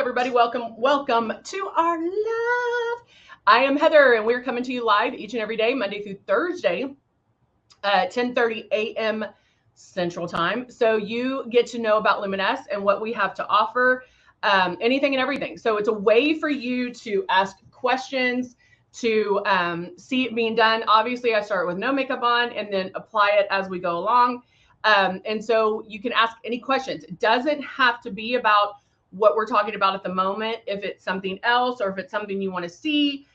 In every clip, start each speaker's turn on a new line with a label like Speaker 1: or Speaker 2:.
Speaker 1: everybody. Welcome to our live. I am Heather, and we're coming to you live each and every day, Monday through Thursday, 10:30 a.m. Central Time. So you get to know about LUMINESS and what we have to offer, anything and everything. So it's a way for you to ask questions, to see it being done. Obviously, I start with no makeup on and then apply it as we go along. And so you can ask any questions. It doesn't have to be about what we're talking about at the moment. If it's something else or if it's something you want to see,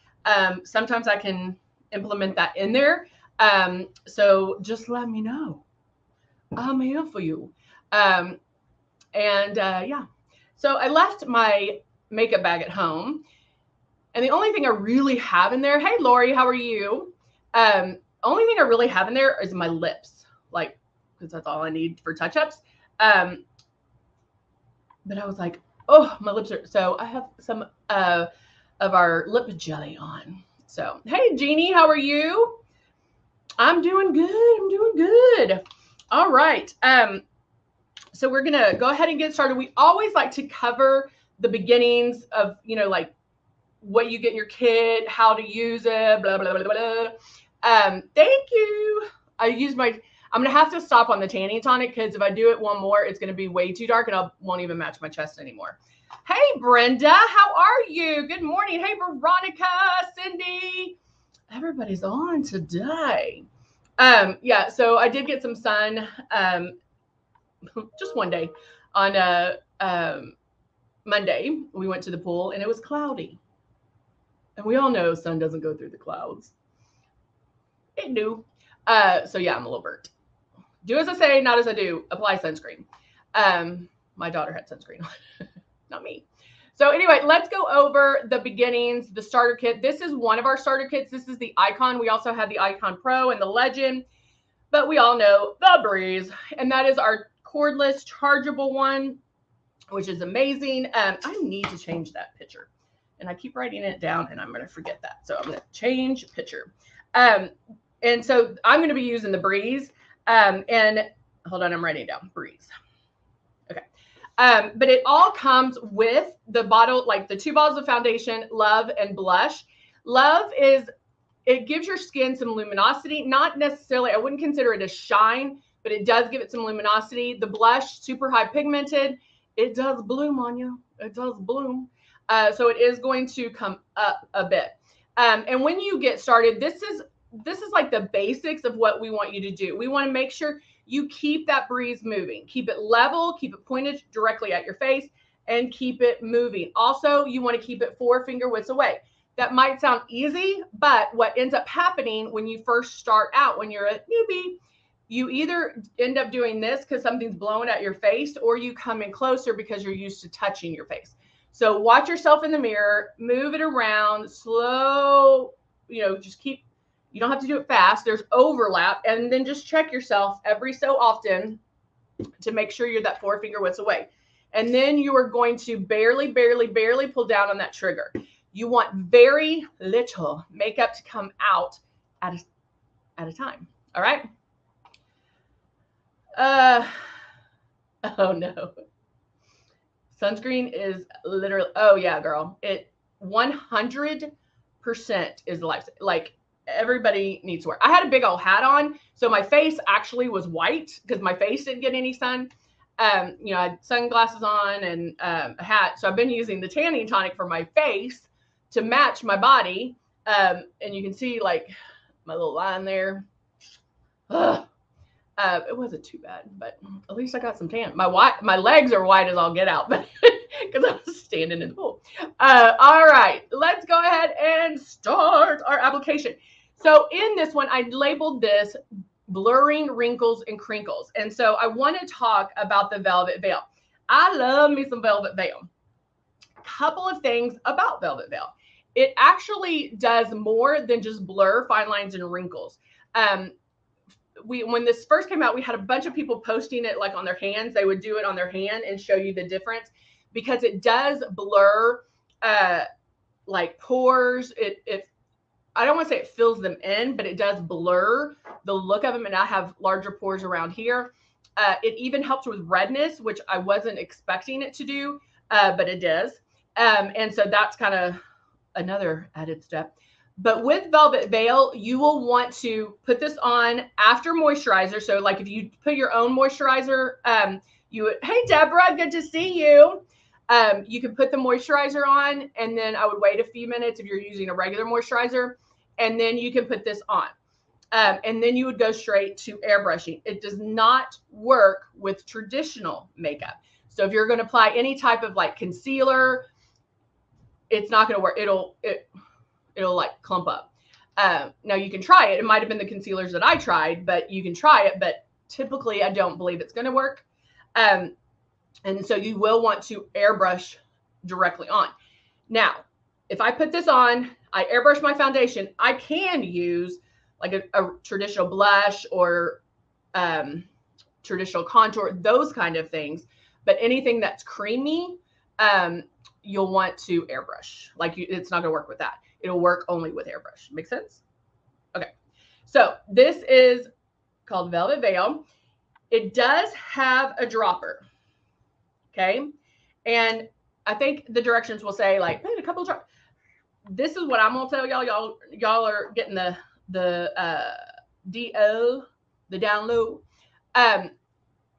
Speaker 1: sometimes I can implement that in there. So just let me know. I'm here for you. Yeah. So I left my makeup bag at home. And the only thing I really have in there, hey, Lori, how are you? Only thing I really have in there is my lips, like, because that's all I need for touch-ups. But I was like, oh, my lips are, so I have some of our lip jelly on. So, hey, Jeannie, how are you? I'm doing good. All right. So we're going to go ahead and get started. We always like to cover the beginnings of, like what you get in your kit, how to use it, blah, blah, blah, blah. Thank you. I'm going to have to stop on the tanning tonic because if I do it one more, it's going to be way too dark and I won't even match my chest anymore. Hey, Brenda, how are you? Good morning. Hey, Veronica, Cindy. Everybody's on today. Yeah, so I did get some sun just one day on Monday. We went to the pool and it was cloudy. And we all know sun doesn't go through the clouds. It do. So yeah, I'm a little burnt. Do as I say, not as I do. Apply sunscreen. My daughter had sunscreen on, not me. So anyway, let's go over the beginnings, the starter kit. This is one of our starter kits. This is the Icon. We also have the Icon Pro and the Legend, but we all know the Breeze, and that is our cordless chargeable one, which is amazing. I need to change that picture, and I keep writing it down, and I'm going to forget that. So I'm going to change picture. And so I'm going to be using the Breeze. And hold on, I'm writing down Breeze. Okay. But it all comes with the bottle, like the 2 bottles of foundation, Love and Blush. Love it gives your skin some luminosity. Not necessarily, I wouldn't consider it a shine, but it does give it some luminosity. The Blush, super high pigmented. It does bloom on you. It does bloom. So it is going to come up a bit. And when you get started, this is like the basics of what we want you to do. We want to make sure you keep that Breeze moving. Keep it level, keep it pointed directly at your face, and keep it moving. Also, you want to keep it 4 finger widths away. That might sound easy, but what ends up happening when you first start out, when you're a newbie, you either end up doing this because something's blowing at your face, or you come in closer because you're used to touching your face. So watch yourself in the mirror, move it around, slow, just keep. You don't have to do it fast. There's overlap. And then just check yourself every so often to make sure you're that 4 finger widths away. And then you are going to barely pull down on that trigger. You want very little makeup to come out at a time. All right. Oh no. Sunscreen is literally, oh yeah, girl. It 100% is the life. Like, everybody needs to wear. I had a big old hat on, so my face actually was white because my face didn't get any sun. I had sunglasses on and a hat. So I've been using the tanning tonic for my face to match my body. And you can see like my little line there. It wasn't too bad, but at least I got some tan. My legs are white as all get out, but because I was standing in the pool. All right, let's go ahead and start our application. So in this one, I labeled this Blurring Wrinkles and Crinkles. And so I want to talk about the Velvet Veil. I love me some Velvet Veil. A couple of things about Velvet Veil. It actually does more than just blur fine lines and wrinkles. When this first came out, we had a bunch of people posting it like on their hands. They would do it on their hand and show you the difference because it does blur like pores. I don't want to say it fills them in, but it does blur the look of them. And I have larger pores around here. It even helps with redness, which I wasn't expecting it to do, but it does. And so that's kind of another added step. But with Velvet Veil, you will want to put this on after moisturizer. So like if you put your own moisturizer, hey, Deborah, good to see you. You can put the moisturizer on, and then I would wait a few minutes if you're using a regular moisturizer, and then you can put this on. And then you would go straight to airbrushing. It does not work with traditional makeup. So if you're going to apply any type of like concealer, it's not going to work. It'll like clump up. Now you can try it. It might've been the concealers that I tried, but you can try it, but typically I don't believe it's going to work. And so you will want to airbrush directly on. Now, if I put this on, I airbrush my foundation, I can use like a traditional blush or traditional contour, those kind of things. But anything that's creamy, you'll want to airbrush. Like it's not going to work with that. It'll work only with airbrush. Make sense? Okay. So this is called Velvet Veil. It does have a dropper. Okay. And I think the directions will say like, a couple of drops. This is what I'm going to tell y'all. Y'all are getting the DO, the download.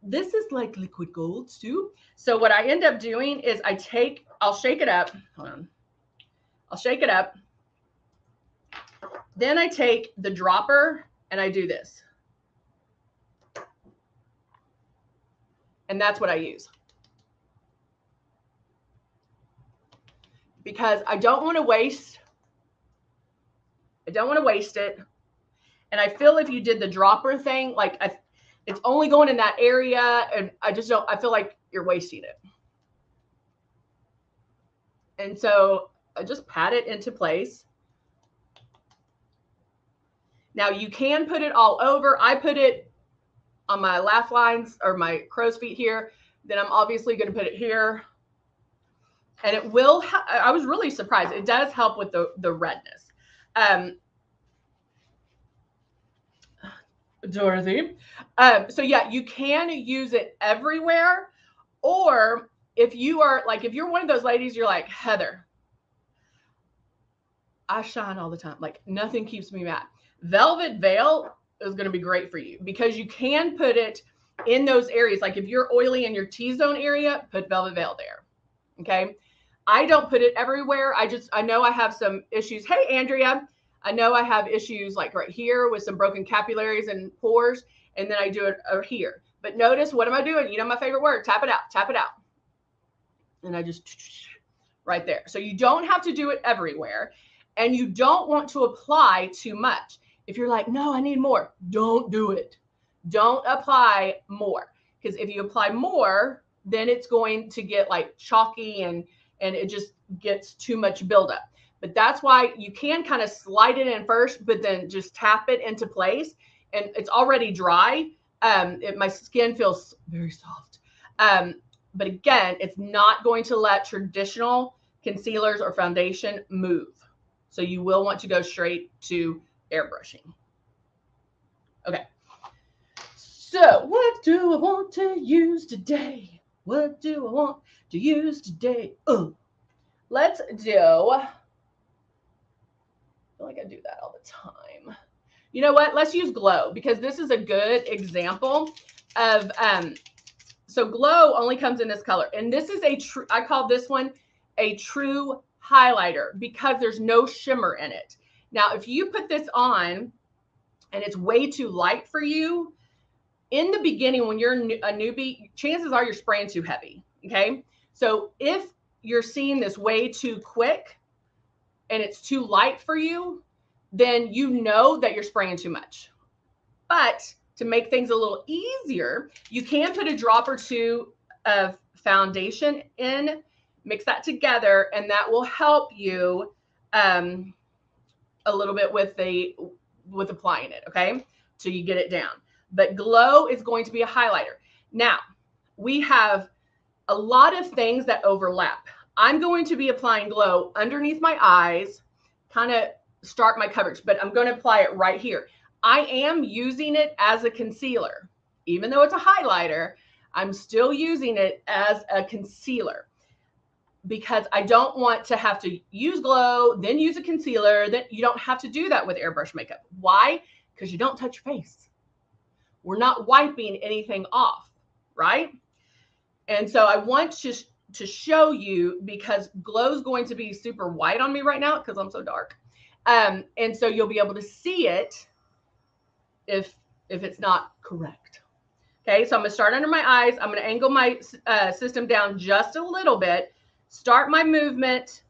Speaker 1: This is like liquid gold too. So what I end up doing is I'll shake it up. Hold on. I'll shake it up. Then I take the dropper and I do this. And that's what I use. Because I don't want to waste it. And I feel if you did the dropper thing, like it's only going in that area, and I feel like you're wasting it. And so I just pat it into place. Now you can put it all over. I put it on my laugh lines or my crow's feet here. Then I'm obviously going to put it here. And it will, I was really surprised. It does help with the redness. Dorothy. So yeah, you can use it everywhere. Or if you're one of those ladies, you're like, Heather, I shine all the time. Like nothing keeps me matte. Velvet Veil is going to be great for you because you can put it in those areas. Like if you're oily in your T-zone area, put Velvet Veil there. Okay. I don't put it everywhere. I know I have some issues. Hey, Andrea, I know I have issues like right here with some broken capillaries and pores. And then I do it over here. But notice, what am I doing? You know, my favorite word, tap it out, tap it out. And I just right there. So you don't have to do it everywhere. And you don't want to apply too much. If you're like, no, I need more, don't do it. Don't apply more. Because if you apply more, then it's going to get like chalky and it just gets too much buildup. But that's why you can kind of slide it in first, but then just tap it into place. And it's already dry. My skin feels very soft. But again, it's not going to let traditional concealers or foundation move. So you will want to go straight to airbrushing. Okay. So what do I want to use today? What do I want to use today? Let's do, I feel like I do that all the time. You know what? Let's use Glow because this is a good example of, so Glow only comes in this color. And this is I call this one a true highlighter because there's no shimmer in it. Now, if you put this on and it's way too light for you, in the beginning, when you're a newbie, chances are you're spraying too heavy, okay? So if you're seeing this way too quick and it's too light for you, then you know that you're spraying too much. But to make things a little easier, you can put a drop or two of foundation in, mix that together, and that will help you a little bit with applying it, okay? So you get it down. But Glow is going to be a highlighter. Now, we have a lot of things that overlap. I'm going to be applying Glow underneath my eyes, kind of start my coverage, but I'm going to apply it right here. I am using it as a concealer. Even though it's a highlighter, I'm still using it as a concealer. because I don't want to have to use glow, then use a concealer. Then you don't have to do that with airbrush makeup. Why? Because you don't touch your face. We're not wiping anything off, right? And so I want to show you, because glow is going to be super white on me right now because I'm so dark. And so you'll be able to see it if it's not correct. Okay, so I'm gonna start under my eyes. I'm gonna angle my system down just a little bit, start my movement.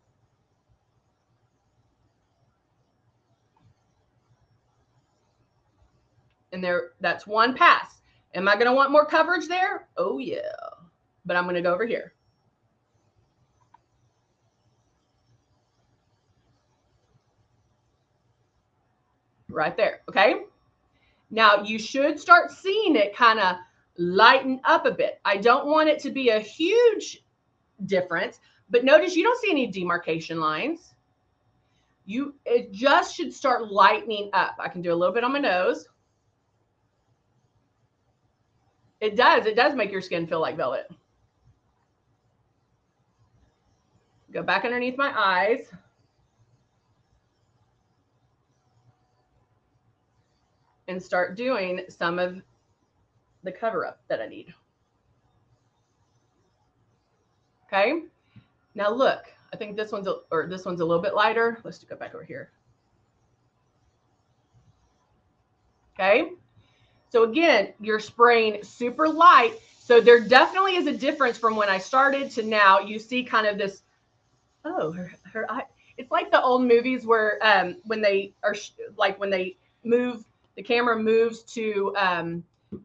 Speaker 1: And there, that's one pass. Am I gonna want more coverage there? Oh yeah, but I'm gonna go over here. Right there, okay? Now you should start seeing it kind of lighten up a bit. I don't want it to be a huge difference, but notice you don't see any demarcation lines. It just should start lightening up. I can do a little bit on my nose. It does make your skin feel like velvet. Go back underneath my eyes. And start doing some of the cover up that I need. Okay. Now look, I think this one's a little bit lighter. Let's go back over here. Okay. So again, you're spraying super light. So there definitely is a difference from when I started to now. You see kind of this, oh, her eye. It's like the old movies where when they are like when they move, the camera moves to a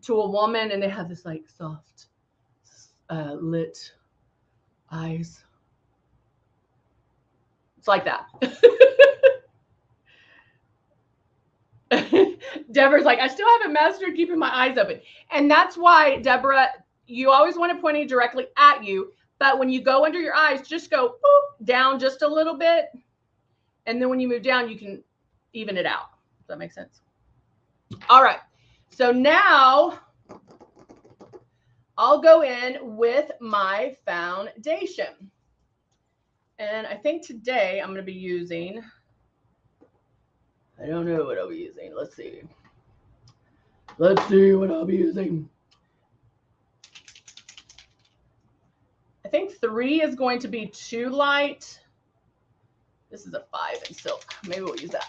Speaker 1: woman and they have this like soft lit eyes. It's like that. Deborah's like, I still haven't mastered keeping my eyes open. And that's why, Deborah, you always want to point it directly at you. But when you go under your eyes, just go boop, down just a little bit. And then when you move down, you can even it out. Does that make sense? All right. So now I'll go in with my foundation. And I think today I'm going to be using, I don't know what I'll be using. Let's see. Let's see what I'll be using. I think 3 is going to be too light. This is a 5 in silk. Maybe we'll use that.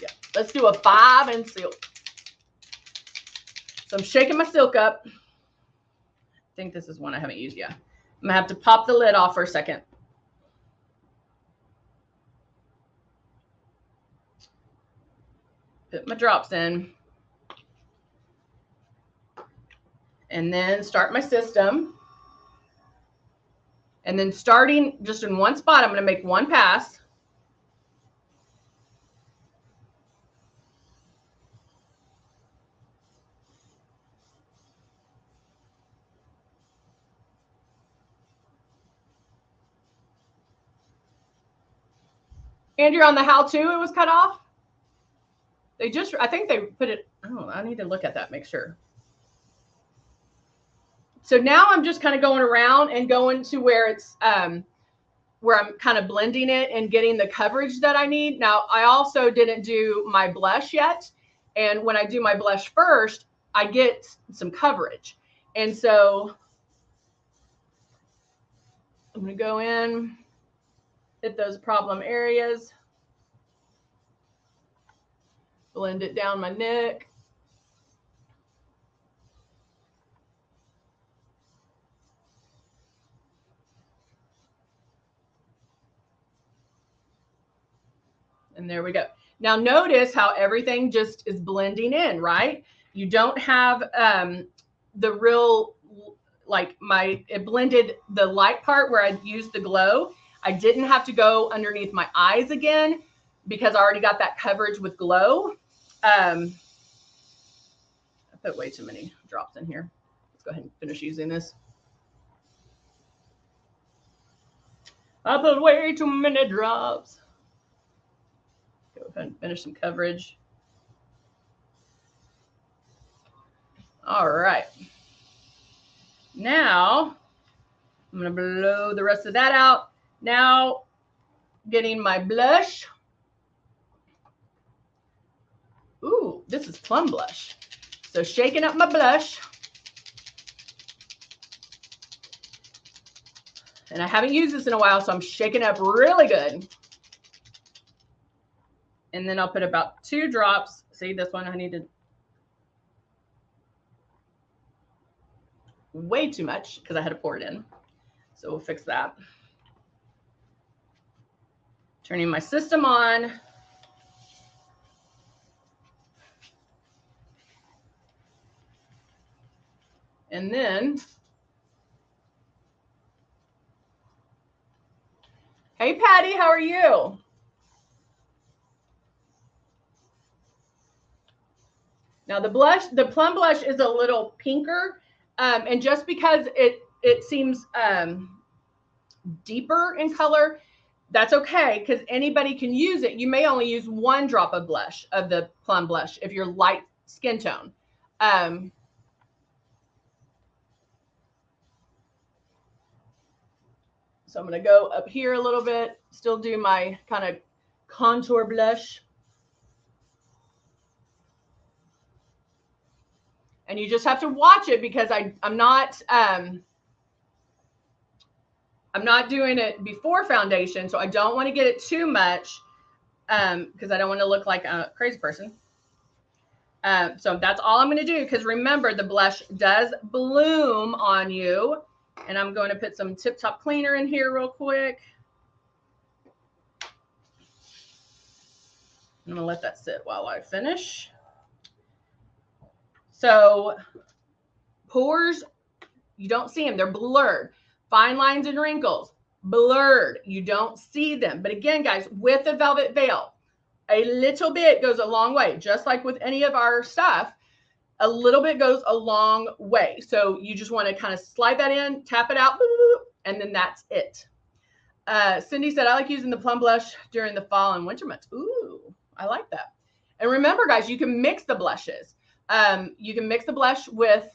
Speaker 1: Yeah, let's do a 5 in silk. So I'm shaking my silk up. I think this is one I haven't used yet. I'm gonna have to pop the lid off for a second. Put my drops in. And then start my system. And then starting just in one spot, I'm going to make one pass. Andrew, on the how-to, it was cut off. They just, I think they put it, oh, I need to look at that, make sure. So now I'm just kind of going around and going to where it's, where I'm kind of blending it and getting the coverage that I need. Now, I also didn't do my blush yet. And when I do my blush first, I get some coverage. And so I'm going to go in, hit those problem areas, blend it down my neck. And there we go. Now notice how everything just is blending in, right? You don't have the real, like it blended the light part where I used the glow. I didn't have to go underneath my eyes again because I already got that coverage with glow. I put way too many drops in here. Let's go ahead and finish using this. I put way too many drops. Go ahead and finish some coverage. All right. Now, I'm going to blow the rest of that out. Now, getting my blush. Ooh, this is Plum Blush. So shaking up my blush. And I haven't used this in a while, so I'm shaking up really good. And then I'll put about 2 drops. See, this one I needed way too much because I had to pour it in. So we'll fix that. Turning my system on. And then, hey Patty, how are you? Now the blush, the Plum Blush is a little pinker, and just because it seems deeper in color, that's okay because anybody can use it. You may only use 1 drop of blush of the Plum Blush if you're light skin tone. So I'm going to go up here a little bit, still do my kind of contour blush. And you just have to watch it because I'm not doing it before foundation, so I don't want to get it too much because I don't want to look like a crazy person. So that's all I'm going to do because remember, the blush does bloom on you. And I'm going to put some Tip Top Cleaner in here real quick. I'm going to let that sit while I finish. So pores, you don't see them. They're blurred. Fine lines and wrinkles, blurred. You don't see them. But again, guys, with the Velvet Veil, a little bit goes a long way. Just like with any of our stuff, a little bit goes a long way. So you just want to kind of slide that in, tap it out, and then that's it. Cindy said, I like using the Plum Blush during the fall and winter months. Ooh, I like that. And remember, guys, you can mix the blushes. You can mix the blush with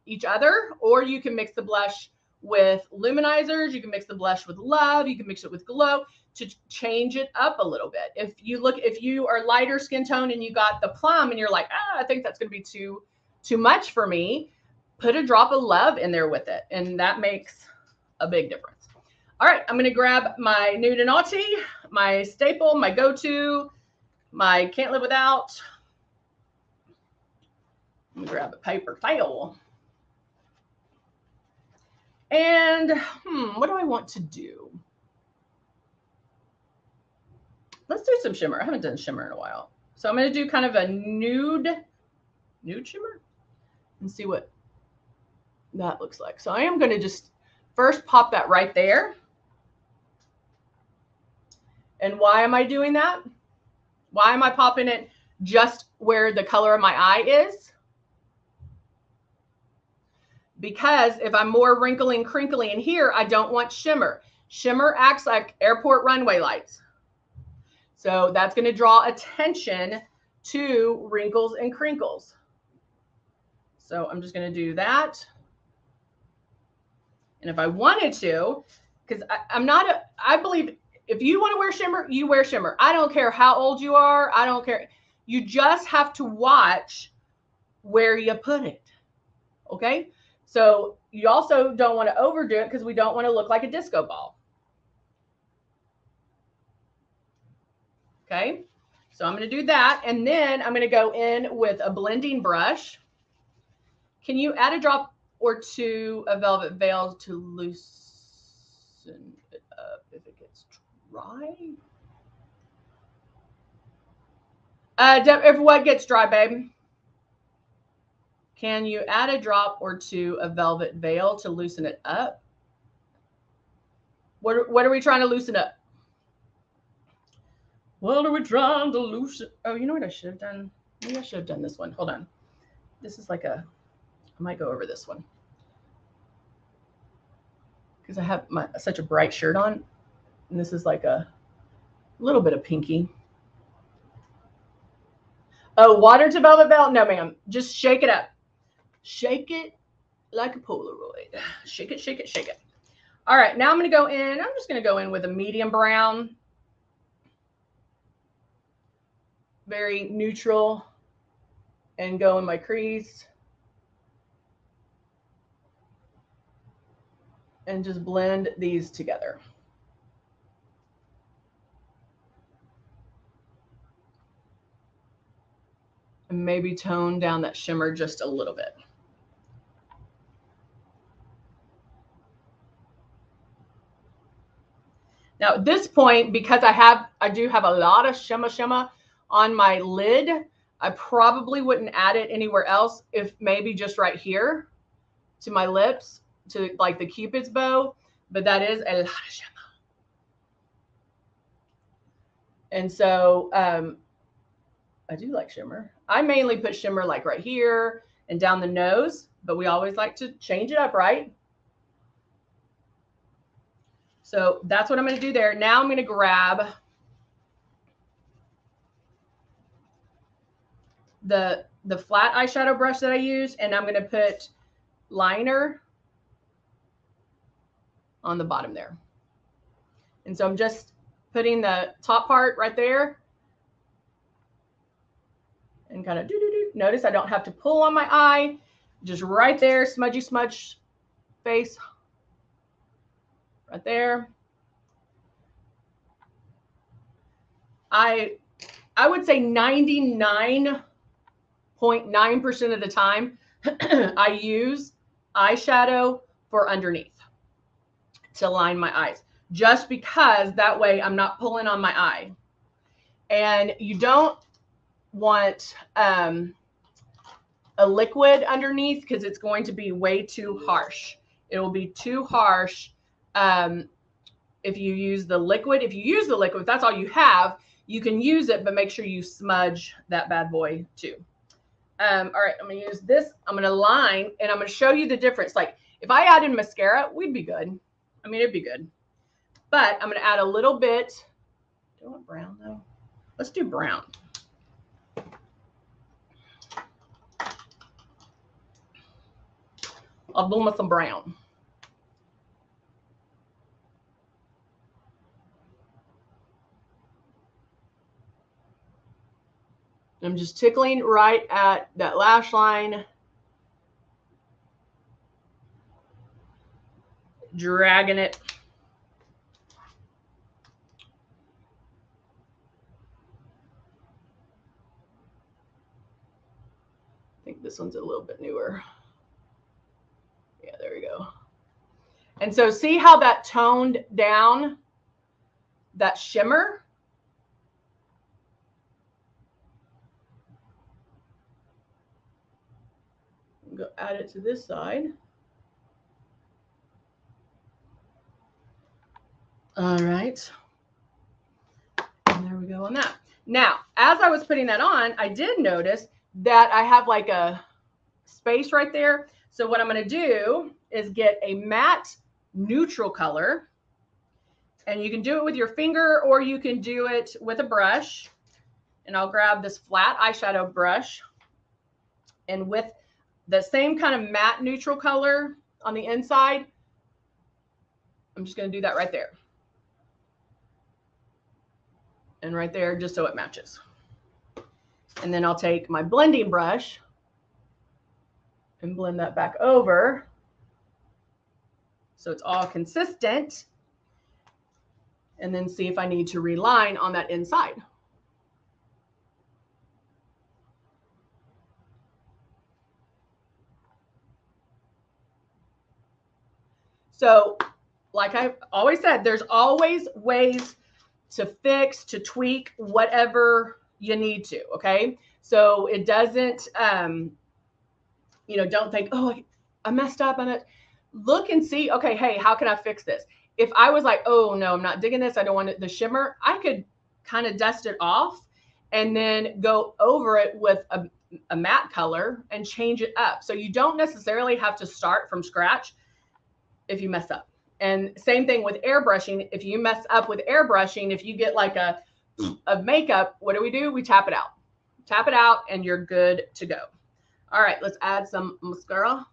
Speaker 1: each other, or you can mix the blush with luminizers. You can mix the blush with Love. You can mix it with Glow to change it up a little bit. If you are lighter skin tone and you got the Plum and you're like, I think that's going to be too much for me, put a drop of Love in there with it. And that makes a big difference. All right, I'm going to grab my Nude and Naughty, my staple, my go-to, my can't live without. Let me grab a paper towel. And what do I want to do? Let's do some shimmer. I haven't done shimmer in a while. So I'm going to do kind of a nude shimmer and see what that looks like. So I am going to just first pop that right there. And why am I doing that? Why am I popping it just where the color of my eye is? Because if I'm more wrinkly and crinkly in here, I don't want shimmer. Shimmer acts like airport runway lights. So that's going to draw attention to wrinkles and crinkles. So I'm just going to do that. And if I wanted to, because I believe if you want to wear shimmer, you wear shimmer. I don't care how old you are. I don't care. You just have to watch where you put it. Okay. So you also don't want to overdo it because we don't want to look like a disco ball. Okay. So I'm going to do that. And then I'm going to go in with a blending brush. Can you add a drop or 2 of Velvet Veil to loosen it up if it gets dry? If what gets dry, babe? Can you add a drop or 2 of Velvet Veil to loosen it up? What are we trying to loosen up? What are we trying to loosen? Oh, you know what I should have done? Maybe I should have done this one. Hold on. This is like I might go over this one. Because I have such a bright shirt on. And this is like a little bit of pinky. Oh, water to Velvet Veil? No, ma'am. Just shake it up. Shake it like a Polaroid. Shake it, shake it, shake it. All right, now I'm going to go in. I'm just going to go in with a medium brown. Very neutral. And go in my crease. And just blend these together. And maybe tone down that shimmer just a little bit. Now at this point, because I do have a lot of shimmer on my lid, I probably wouldn't add it anywhere else, if maybe just right here to my lips, to like the Cupid's bow, but that is a lot of shimmer. And so I do like shimmer. I mainly put shimmer like right here and down the nose, but we always like to change it up, right? So that's what I'm going to do there. Now I'm going to grab the flat eyeshadow brush that I used, and I'm going to put liner on the bottom there. And so I'm just putting the top part right there and kind of do. Notice I don't have to pull on my eye, just right there, smudgy smudge face right there. I would say 99.9% of the time I use eyeshadow for underneath to line my eyes, just because that way I'm not pulling on my eye. And you don't want a liquid underneath, because it's going to be way too harsh. It will be too harsh if you use the liquid. If you use the liquid, if that's all you have, you can use it, but make sure you smudge that bad boy too. All right, I'm going to use this. I'm going to line, and I'm going to show you the difference. Like if I added mascara, we'd be good. I mean, it'd be good. But I'm going to add a little bit. Do I want brown though? Let's do brown. I'll blend with some brown. I'm just tickling right at that lash line. Dragging it. I think this one's a little bit newer. Yeah, there we go. And so see how that toned down that shimmer? Go add it to this side. All right. And there we go on that. Now, as I was putting that on, I did notice that I have like a space right there. So what I'm going to do is get a matte neutral color, and you can do it with your finger or you can do it with a brush. And I'll grab this flat eyeshadow brush, and with the same kind of matte neutral color on the inside, I'm just going to do that right there. And right there, just so it matches. And then I'll take my blending brush and blend that back over so it's all consistent. And then see if I need to reline on that inside. So like I've always said, there's always ways to fix, to tweak whatever you need to, okay? So it doesn't, you know, don't think, oh, I messed up on it. Look and see, okay, hey, how can I fix this? If I was like, oh no, I'm not digging this, I don't want it, the shimmer, I could kind of dust it off and then go over it with a matte color and change it up. So you don't necessarily have to start from scratch if you mess up. And same thing with airbrushing. If you mess up with airbrushing, if you get like a makeup, what do? We tap it out. Tap it out and you're good to go. All right, let's add some mascara.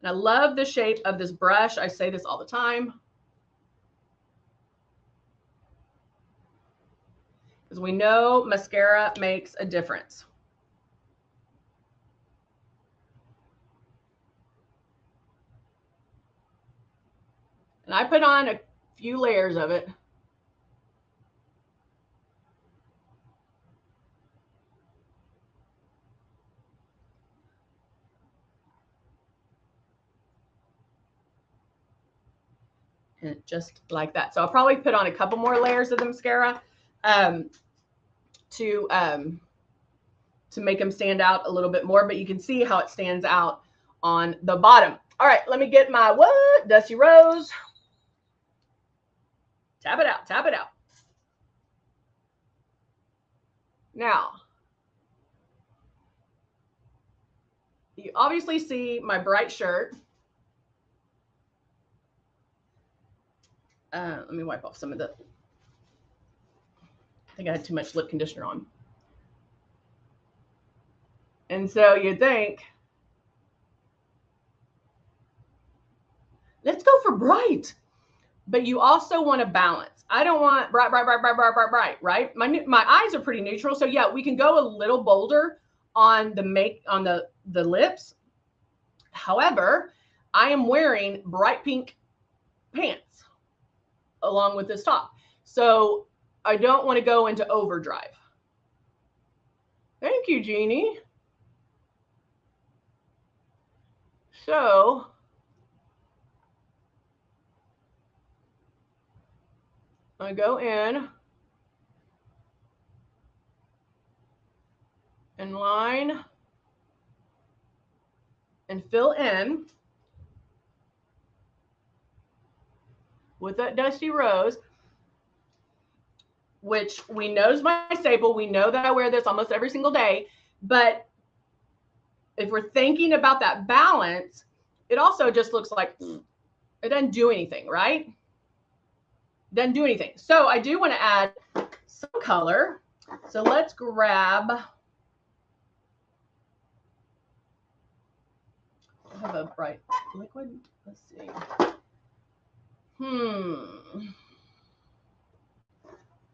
Speaker 1: And I love the shape of this brush. I say this all the time. Because we know mascara makes a difference. And I put on a few layers of it. And just like that. So I'll probably put on a couple more layers of the mascara to make them stand out a little bit more, but you can see how it stands out on the bottom. All right, let me get my Dusty Rose. Tap it out, tap it out. Now, you obviously see my bright shirt. Let me wipe off some of the, I think I had too much lip conditioner on. And so you think, let's go for bright. But you also want to balance. I don't want bright, right? My eyes are pretty neutral. So yeah, we can go a little bolder on the lips. However, I am wearing bright pink pants along with this top. So I don't want to go into overdrive. Thank you, Jeannie. So I go in and line and fill in with that Dusty Rose, which we know is my staple. We know that I wear this almost every single day. But if we're thinking about that balance, it also just looks like it doesn't do anything, right? Doesn't do anything. So I do want to add some color. So let's grab, I have a bright liquid. Let's see. I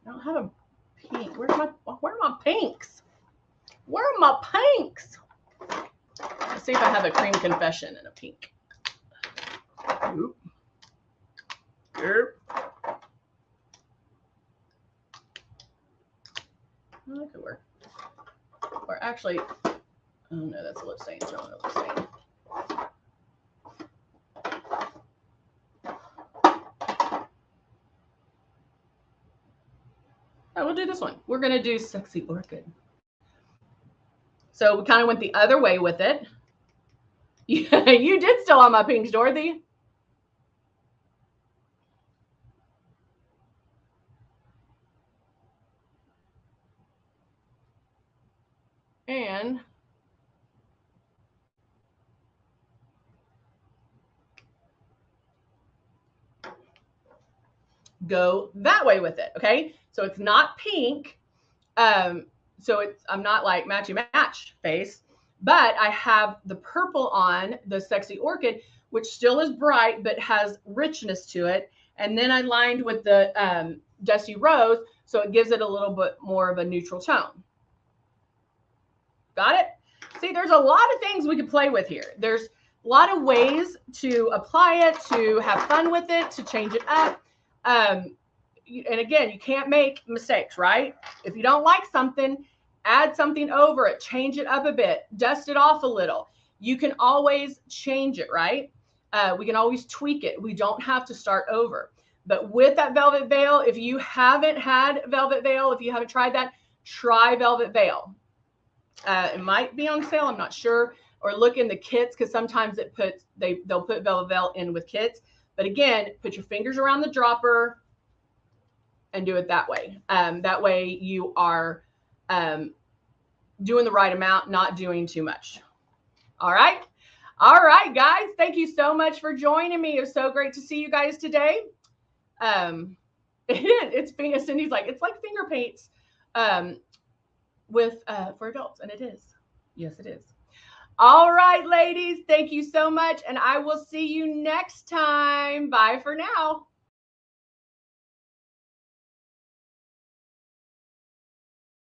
Speaker 1: don't have a pink. Where are my pinks? Where are my pinks? Let's see if I have a cream confession in a pink. Oop. Oop. Oh, that could work. Or actually, oh no, that's a lip stain. So I'm a lip stain. Oh, we'll do this one. We're going to do Sexy Orchid. So we kind of went the other way with it. You did steal all my pinks, Dorothy. And go that way with it. Okay. So it's not pink. So I'm not like matchy match face, but I have the purple on the Sexy Orchid, which still is bright, but has richness to it. And then I lined with the Dusty Rose, so it gives it a little bit more of a neutral tone. Got it? See, there's a lot of things we could play with here. There's a lot of ways to apply it, to have fun with it, to change it up. And again, you can't make mistakes, right? If you don't like something, add something over it, change it up a bit, dust it off a little. You can always change it, right? We can always tweak it. We don't have to start over. But with that Velvet Veil, if you haven't had Velvet Veil, if you haven't tried that, try Velvet Veil. It might be on sale, I'm not sure. Or look in the kits, because sometimes they'll put Velvet Veil in with kits. But again, put your fingers around the dropper and do it that way. That way you are doing the right amount, not doing too much. All right. All right, guys. Thank you so much for joining me. It was so great to see you guys today. Cindy's like, it's like finger paints for adults. And it is. Yes, it is. All right, ladies, thank you so much. And I will see you next time. Bye for now.